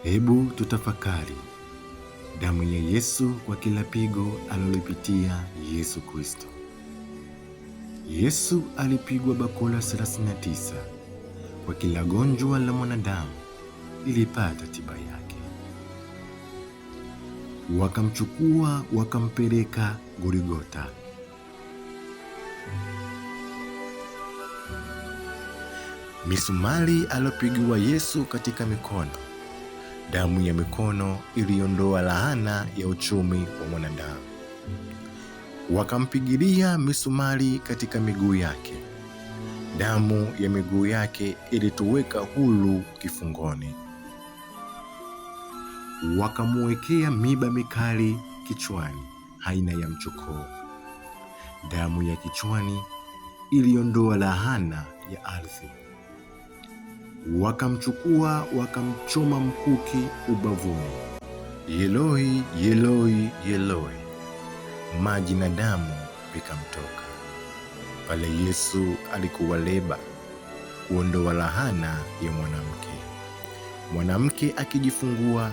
Hebu tutafakari damu ya Yesu kwa kila pigo alilolipitia Yesu Kristo. Yesu alipigwa bakora 39 kwa kila gonjwa la mwanadamu lilipata tiba yake. Wakamchukua wakampeleka Golgotha. Misumari aliyopigwa Yesu katika mikono. Damu ya mikono iliondoa laana ya uchumi wa mwanadamu. Wakampigilia misumari katika miguu yake. Damu ya miguu yake ilituweka huru kifungoni. Wakamuwekea miba mikali kichwani, aina ya mchokoo. Damu ya kichwani iliondoa laana ya ardhi. Wakamchukua wakamchoma mkuki ubavuni. Eloi, Eloi, Eloi, maji na damu vikamtoka. Pale Yesu alikuwa leba kuondoa laana ya mwanamke. Mwanamke akijifungua,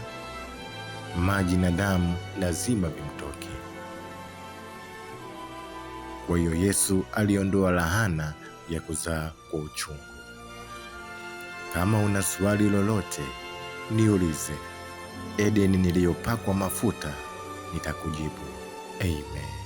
maji na damu lazima vimtoke. Kwa hiyo Yesu aliondoa laana ya kuzaa kwa uchungu. Kama una swali lolote, niulize. Edeni niliyopakwa mafuta nitakujibu. Amen.